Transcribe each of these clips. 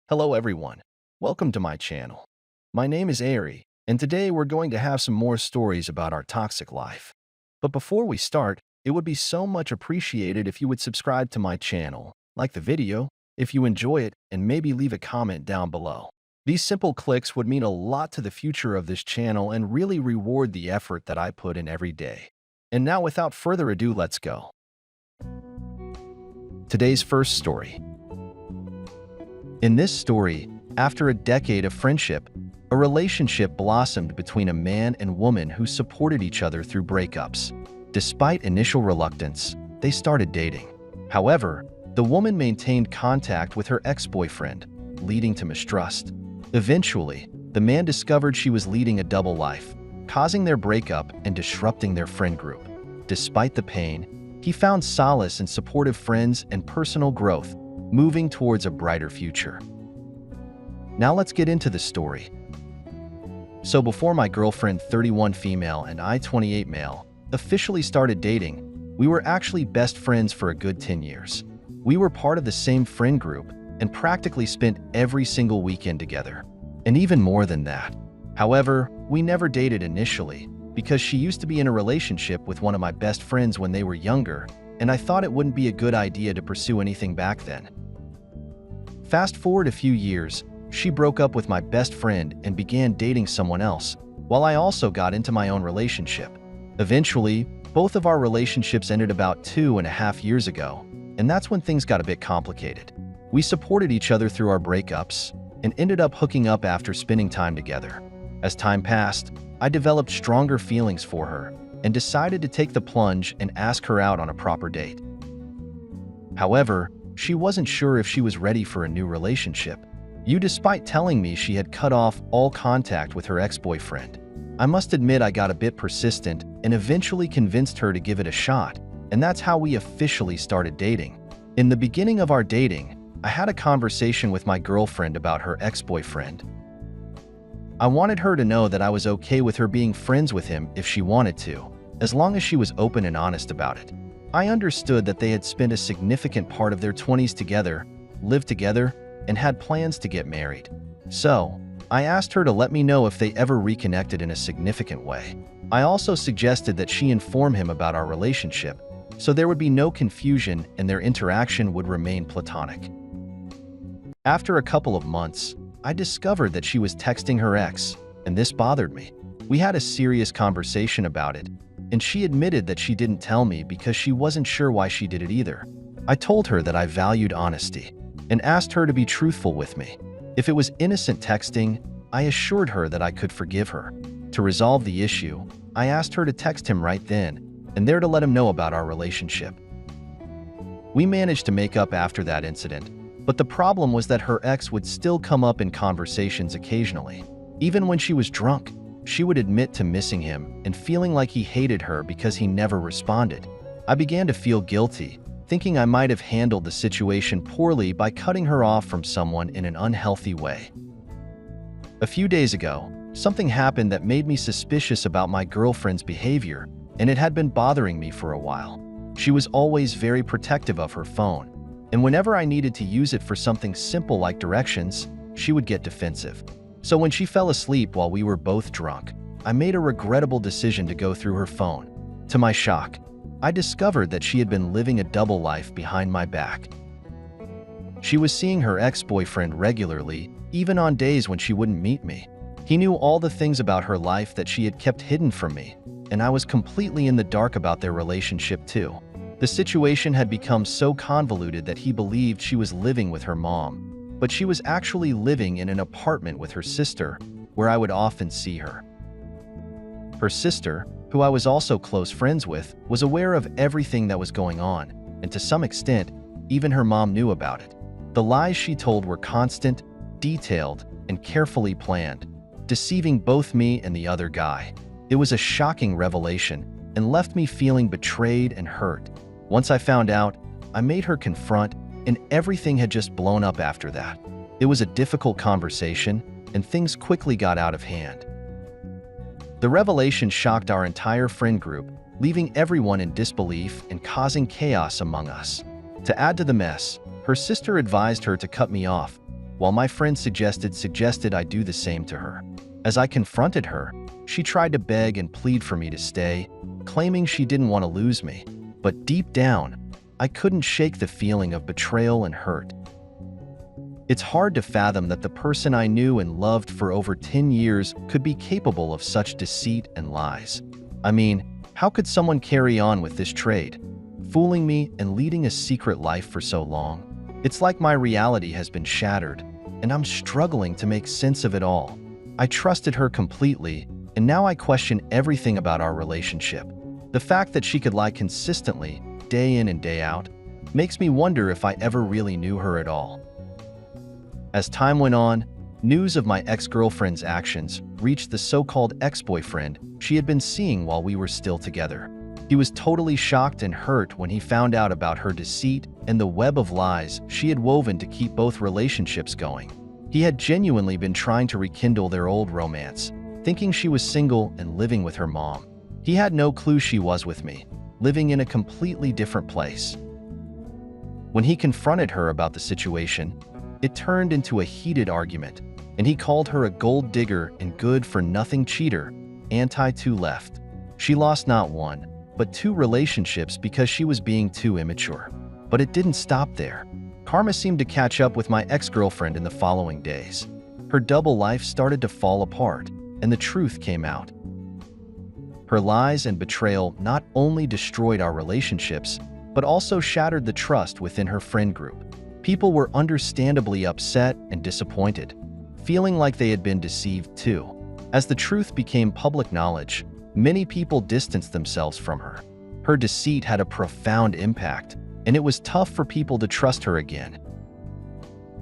Hello everyone, welcome to my channel. My name is Ari, and today we're going to have some more stories about our toxic life. But before we start, it would be so much appreciated if you would subscribe to my channel, like the video, if you enjoy it, and maybe leave a comment down below. These simple clicks would mean a lot to the future of this channel and really reward the effort that I put in every day. And now without further ado, let's go. Today's first story. In this story, after a decade of friendship, a relationship blossomed between a man and woman who supported each other through breakups. Despite initial reluctance, they started dating. However, the woman maintained contact with her ex-boyfriend, leading to mistrust. Eventually, the man discovered she was leading a double life, causing their breakup and disrupting their friend group. Despite the pain, he found solace in supportive friends and personal growth, moving towards a brighter future. Now let's get into the story. So before my girlfriend, 31 female, and I, 28 male, officially started dating, we were actually best friends for a good 10 years. We were part of the same friend group and practically spent every single weekend together. And even more than that. However, we never dated initially because she used to be in a relationship with one of my best friends when they were younger, and I thought it wouldn't be a good idea to pursue anything back then. Fast forward a few years, she broke up with my best friend and began dating someone else, while I also got into my own relationship. Eventually, both of our relationships ended about 2.5 years ago, and that's when things got a bit complicated. We supported each other through our breakups and ended up hooking up after spending time together. As time passed, I developed stronger feelings for her and decided to take the plunge and ask her out on a proper date. However, she wasn't sure if she was ready for a new relationship, despite telling me she had cut off all contact with her ex-boyfriend. I must admit I got a bit persistent and eventually convinced her to give it a shot, and that's how we officially started dating. In the beginning of our dating, I had a conversation with my girlfriend about her ex-boyfriend. I wanted her to know that I was okay with her being friends with him if she wanted to, as long as she was open and honest about it. I understood that they had spent a significant part of their 20s together, lived together, and had plans to get married. So, I asked her to let me know if they ever reconnected in a significant way. I also suggested that she inform him about our relationship, so there would be no confusion and their interaction would remain platonic. After a couple of months, I discovered that she was texting her ex, and this bothered me. We had a serious conversation about it, and she admitted that she didn't tell me because she wasn't sure why she did it either. I told her that I valued honesty and asked her to be truthful with me. If it was innocent texting, I assured her that I could forgive her. To resolve the issue, I asked her to text him right then and there to let him know about our relationship. We managed to make up after that incident, but the problem was that her ex would still come up in conversations occasionally. Even when she was drunk, she would admit to missing him and feeling like he hated her because he never responded. I began to feel guilty, thinking I might have handled the situation poorly by cutting her off from someone in an unhealthy way. A few days ago, something happened that made me suspicious about my girlfriend's behavior, and it had been bothering me for a while. She was always very protective of her phone, and whenever I needed to use it for something simple like directions, she would get defensive. So when she fell asleep while we were both drunk, I made a regrettable decision to go through her phone. To my shock, I discovered that she had been living a double life behind my back. She was seeing her ex-boyfriend regularly, even on days when she wouldn't meet me. He knew all the things about her life that she had kept hidden from me, and I was completely in the dark about their relationship too. The situation had become so convoluted that he believed she was living with her mom, but she was actually living in an apartment with her sister, where I would often see her. Her sister, who I was also close friends with, was aware of everything that was going on, and to some extent, even her mom knew about it. The lies she told were constant, detailed, and carefully planned, deceiving both me and the other guy. It was a shocking revelation and left me feeling betrayed and hurt. Once I found out, I made her confront, and everything had just blown up after that. It was a difficult conversation, and things quickly got out of hand. The revelation shocked our entire friend group, leaving everyone in disbelief and causing chaos among us. To add to the mess, her sister advised her to cut me off, while my friend suggested I do the same to her. As I confronted her, she tried to beg and plead for me to stay, claiming she didn't want to lose me. But deep down, I couldn't shake the feeling of betrayal and hurt. It's hard to fathom that the person I knew and loved for over 10 years could be capable of such deceit and lies. I mean, how could someone carry on with this trade, fooling me and leading a secret life for so long? It's like my reality has been shattered, and I'm struggling to make sense of it all. I trusted her completely, and now I question everything about our relationship. The fact that she could lie consistently, day in and day out, makes me wonder if I ever really knew her at all. As time went on, news of my ex-girlfriend's actions reached the so-called ex-boyfriend she had been seeing while we were still together. He was totally shocked and hurt when he found out about her deceit and the web of lies she had woven to keep both relationships going. He had genuinely been trying to rekindle their old romance, thinking she was single and living with her mom. He had no clue she was with me, living in a completely different place. When he confronted her about the situation, it turned into a heated argument, and he called her a gold digger and good-for-nothing cheater, anti-two left. She lost not one, but 2 relationships because she was being too immature. But it didn't stop there. Karma seemed to catch up with my ex-girlfriend in the following days. Her double life started to fall apart, and the truth came out. Her lies and betrayal not only destroyed our relationships, but also shattered the trust within her friend group. People were understandably upset and disappointed, feeling like they had been deceived too. As the truth became public knowledge, many people distanced themselves from her. Her deceit had a profound impact, and it was tough for people to trust her again.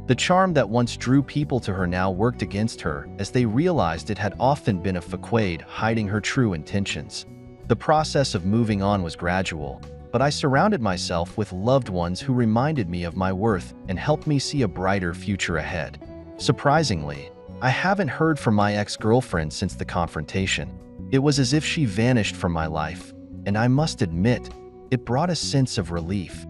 The charm that once drew people to her now worked against her as they realized it had often been a facade hiding her true intentions. The process of moving on was gradual, but I surrounded myself with loved ones who reminded me of my worth and helped me see a brighter future ahead. Surprisingly, I haven't heard from my ex-girlfriend since the confrontation. It was as if she vanished from my life, and I must admit, it brought a sense of relief.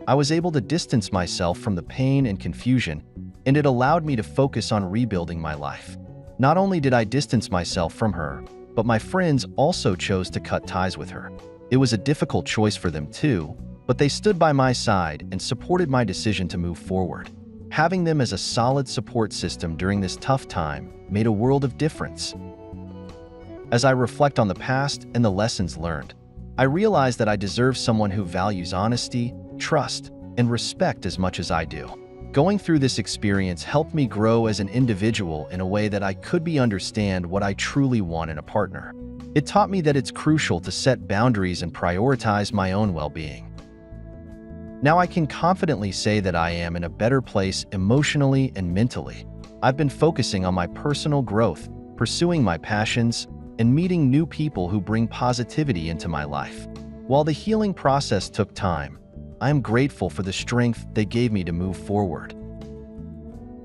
I was able to distance myself from the pain and confusion, and it allowed me to focus on rebuilding my life. Not only did I distance myself from her, but my friends also chose to cut ties with her. It was a difficult choice for them too, but they stood by my side and supported my decision to move forward. Having them as a solid support system during this tough time made a world of difference. As I reflect on the past and the lessons learned, I realize that I deserve someone who values honesty, trust, and respect as much as I do. Going through this experience helped me grow as an individual in a way that I could understand what I truly want in a partner. It taught me that it's crucial to set boundaries and prioritize my own well-being. Now I can confidently say that I am in a better place emotionally and mentally. I've been focusing on my personal growth, pursuing my passions, and meeting new people who bring positivity into my life. While the healing process took time, I am grateful for the strength they gave me to move forward.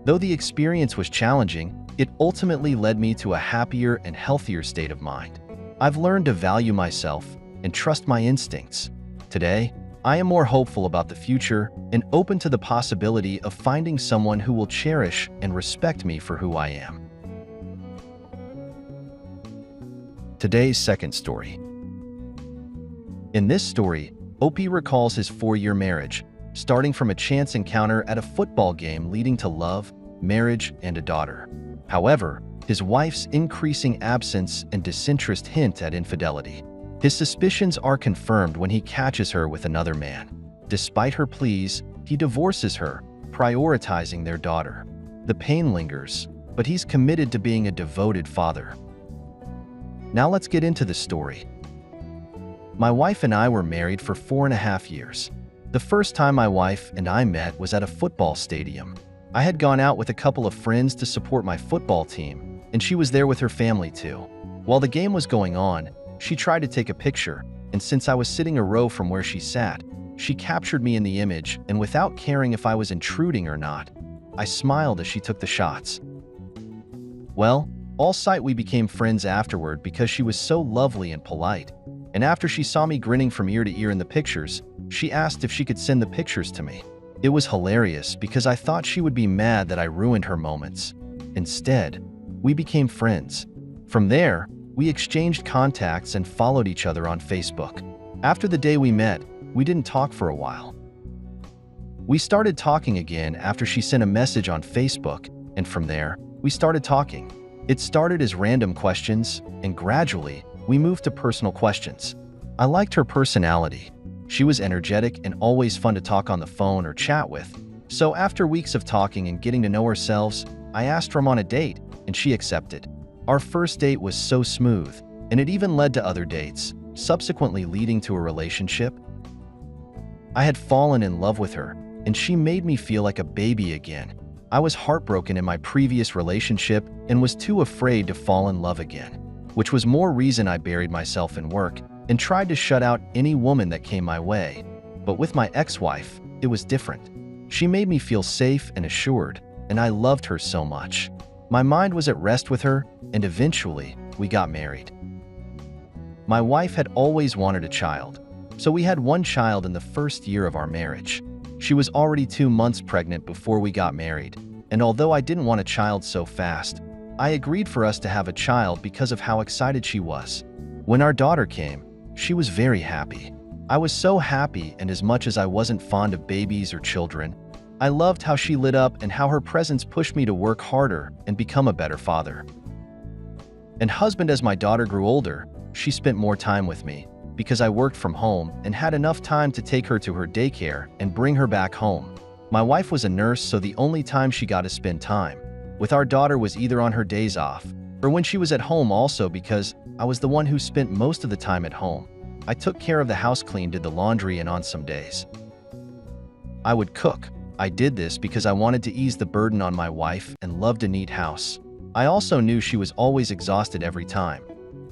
Though the experience was challenging, it ultimately led me to a happier and healthier state of mind. I've learned to value myself and trust my instincts. Today, I am more hopeful about the future and open to the possibility of finding someone who will cherish and respect me for who I am. Today's second story. In this story, Opie recalls his 4-year marriage, starting from a chance encounter at a football game leading to love, marriage, and a daughter. However, his wife's increasing absence and disinterest hint at infidelity. His suspicions are confirmed when he catches her with another man. Despite her pleas, he divorces her, prioritizing their daughter. The pain lingers, but he's committed to being a devoted father. Now let's get into the story. My wife and I were married for 4.5 years. The first time my wife and I met was at a football stadium. I had gone out with a couple of friends to support my football team, and she was there with her family too. While the game was going on, she tried to take a picture, and since I was sitting a row from where she sat, she captured me in the image, and without caring if I was intruding or not, I smiled as she took the shots. Well, all sight we became friends afterward because she was so lovely and polite, and after she saw me grinning from ear to ear in the pictures, she asked if she could send the pictures to me. It was hilarious because I thought she would be mad that I ruined her moments. Instead, we became friends. From there, we exchanged contacts and followed each other on Facebook. After the day we met, we didn't talk for a while. We started talking again after she sent a message on Facebook, and from there, we started talking. It started as random questions, and gradually, we moved to personal questions. I liked her personality. She was energetic and always fun to talk on the phone or chat with. So after weeks of talking and getting to know ourselves, I asked her on a date, and she accepted. Our first date was so smooth, and it even led to other dates, subsequently leading to a relationship. I had fallen in love with her, and she made me feel like a baby again. I was heartbroken in my previous relationship and was too afraid to fall in love again, which was more reason I buried myself in work and tried to shut out any woman that came my way. But with my ex-wife, it was different. She made me feel safe and assured, and I loved her so much. My mind was at rest with her, and eventually, we got married. My wife had always wanted a child, so we had one child in the first year of our marriage. She was already 2 months pregnant before we got married, and although I didn't want a child so fast, I agreed for us to have a child because of how excited she was. When our daughter came, she was very happy. I was so happy, and as much as I wasn't fond of babies or children, I loved how she lit up and how her presence pushed me to work harder and become a better father. And husband, as my daughter grew older, she spent more time with me, because I worked from home and had enough time to take her to her daycare and bring her back home. My wife was a nurse, so the only time she got to spend time with our daughter was either on her days off or when she was at home, also because I was the one who spent most of the time at home. I took care of the house, cleaned, did the laundry, and on some days, I would cook. I did this because I wanted to ease the burden on my wife and loved a neat house. I also knew she was always exhausted every time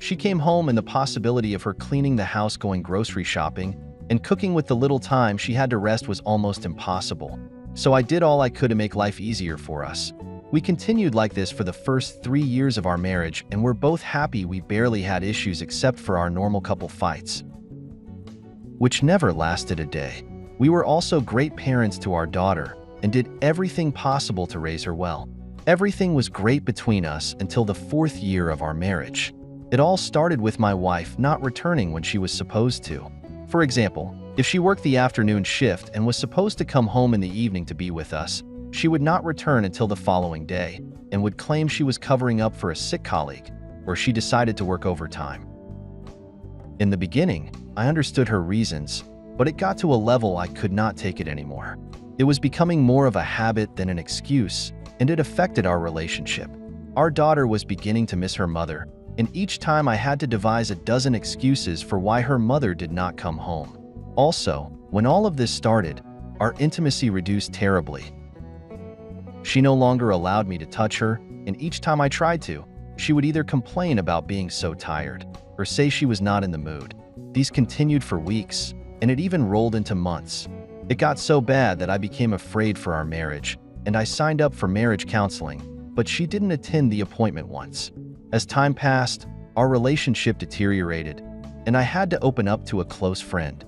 she came home, and the possibility of her cleaning the house, going grocery shopping, and cooking with the little time she had to rest was almost impossible. So I did all I could to make life easier for us. We continued like this for the first 3 years of our marriage, and we're both happy. We barely had issues except for our normal couple fights, which never lasted a day. We were also great parents to our daughter and did everything possible to raise her well. Everything was great between us until the 4th year of our marriage. It all started with my wife not returning when she was supposed to. For example, if she worked the afternoon shift and was supposed to come home in the evening to be with us, she would not return until the following day and would claim she was covering up for a sick colleague, or she decided to work overtime. In the beginning, I understood her reasons, but it got to a level I could not take it anymore. It was becoming more of a habit than an excuse, and it affected our relationship. Our daughter was beginning to miss her mother, and each time I had to devise a dozen excuses for why her mother did not come home. Also, when all of this started, our intimacy reduced terribly. She no longer allowed me to touch her, and each time I tried to, she would either complain about being so tired or say she was not in the mood. These continued for weeks, and it even rolled into months. It got so bad that I became afraid for our marriage, and I signed up for marriage counseling, but she didn't attend the appointment once. As time passed, our relationship deteriorated, and I had to open up to a close friend.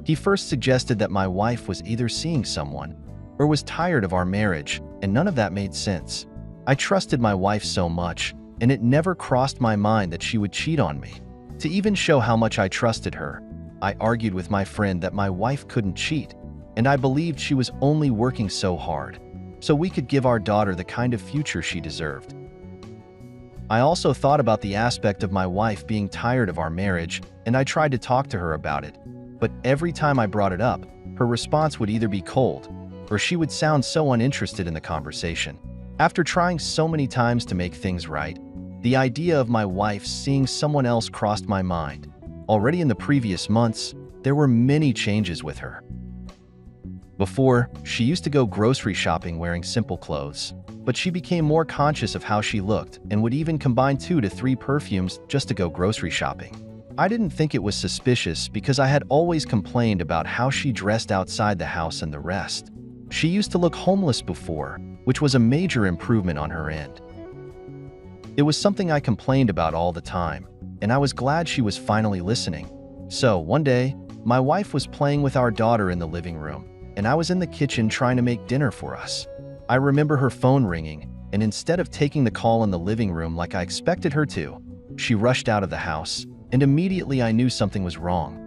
He first suggested that my wife was either seeing someone or was tired of our marriage, and none of that made sense. I trusted my wife so much, and it never crossed my mind that she would cheat on me. To even show how much I trusted her, I argued with my friend that my wife couldn't cheat, and I believed she was only working so hard so we could give our daughter the kind of future she deserved. I also thought about the aspect of my wife being tired of our marriage, and I tried to talk to her about it. But every time I brought it up, her response would either be cold, or she would sound so uninterested in the conversation. After trying so many times to make things right, the idea of my wife seeing someone else crossed my mind. Already in the previous months, there were many changes with her. Before, she used to go grocery shopping wearing simple clothes, but she became more conscious of how she looked and would even combine 2 to 3 perfumes just to go grocery shopping. I didn't think it was suspicious because I had always complained about how she dressed outside the house and the rest. She used to look homeless before, which was a major improvement on her end. It was something I complained about all the time, and I was glad she was finally listening. So, one day, my wife was playing with our daughter in the living room, and I was in the kitchen trying to make dinner for us. I remember her phone ringing, and instead of taking the call in the living room like I expected her to, she rushed out of the house, and immediately I knew something was wrong.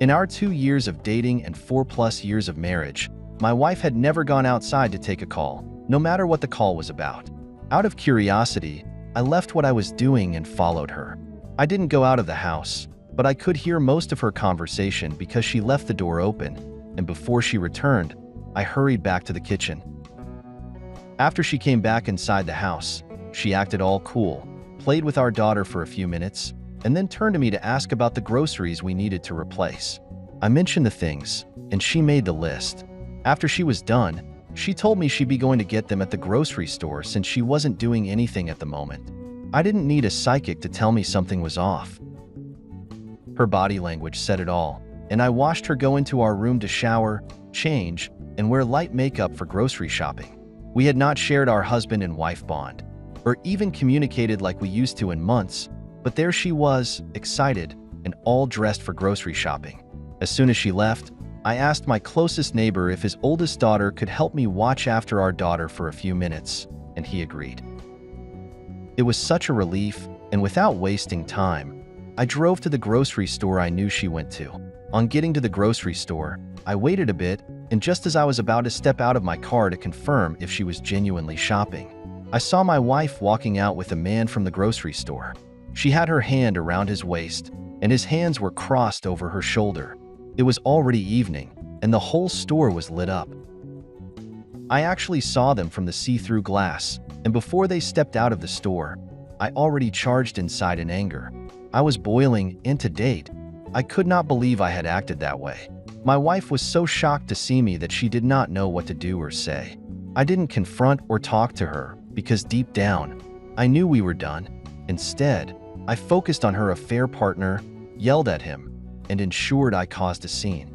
In our 2 years of dating and 4+ years of marriage, my wife had never gone outside to take a call, no matter what the call was about. Out of curiosity, I left what I was doing and followed her. I didn't go out of the house, but I could hear most of her conversation because she left the door open, and before she returned, I hurried back to the kitchen. After she came back inside the house, she acted all cool, played with our daughter for a few minutes, and then turned to me to ask about the groceries we needed to replace. I mentioned the things, and she made the list. After she was done, she told me she'd be going to get them at the grocery store since she wasn't doing anything at the moment. I didn't need a psychic to tell me something was off. Her body language said it all, and I watched her go into our room to shower, change, and wear light makeup for grocery shopping. We had not shared our husband and wife bond, or even communicated like we used to in months, but there she was, excited, and all dressed for grocery shopping. As soon as she left, I asked my closest neighbor if his oldest daughter could help me watch after our daughter for a few minutes, and he agreed. It was such a relief, and without wasting time, I drove to the grocery store I knew she went to. On getting to the grocery store, I waited a bit, and just as I was about to step out of my car to confirm if she was genuinely shopping, I saw my wife walking out with a man from the grocery store. She had her hand around his waist, and his hands were crossed over her shoulder. It was already evening, and the whole store was lit up. I actually saw them from the see-through glass, and before they stepped out of the store, I already charged inside in anger. I was boiling, and to date, I could not believe I had acted that way. My wife was so shocked to see me that she did not know what to do or say. I didn't confront or talk to her because deep down, I knew we were done. Instead, I focused on her affair partner, yelled at him, and ensured I caused a scene.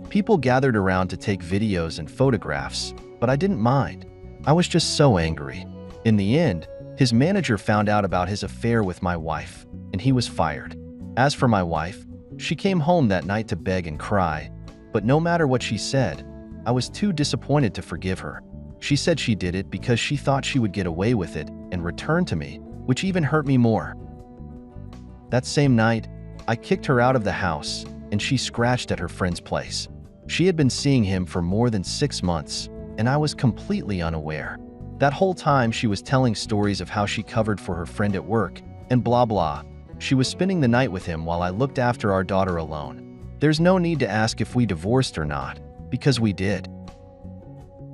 People gathered around to take videos and photographs, but I didn't mind. I was just so angry. In the end, his manager found out about his affair with my wife, and he was fired. As for my wife, she came home that night to beg and cry, but no matter what she said, I was too disappointed to forgive her. She said she did it because she thought she would get away with it and return to me, which even hurt me more. That same night, I kicked her out of the house, and she scratched at her friend's place. She had been seeing him for more than 6 months, and I was completely unaware. That whole time she was telling stories of how she covered for her friend at work, and blah blah. She was spending the night with him while I looked after our daughter alone. There's no need to ask if we divorced or not, because we did.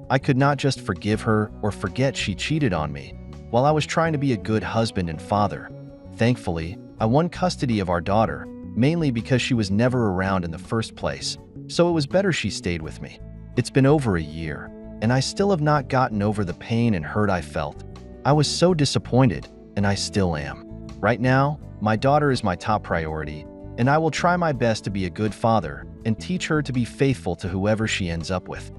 I could not just forgive her or forget she cheated on me, while I was trying to be a good husband and father. Thankfully, I won custody of our daughter, mainly because she was never around in the first place, so it was better she stayed with me. It's been over a year, and I still have not gotten over the pain and hurt I felt. I was so disappointed, and I still am. Right now, my daughter is my top priority, and I will try my best to be a good father and teach her to be faithful to whoever she ends up with.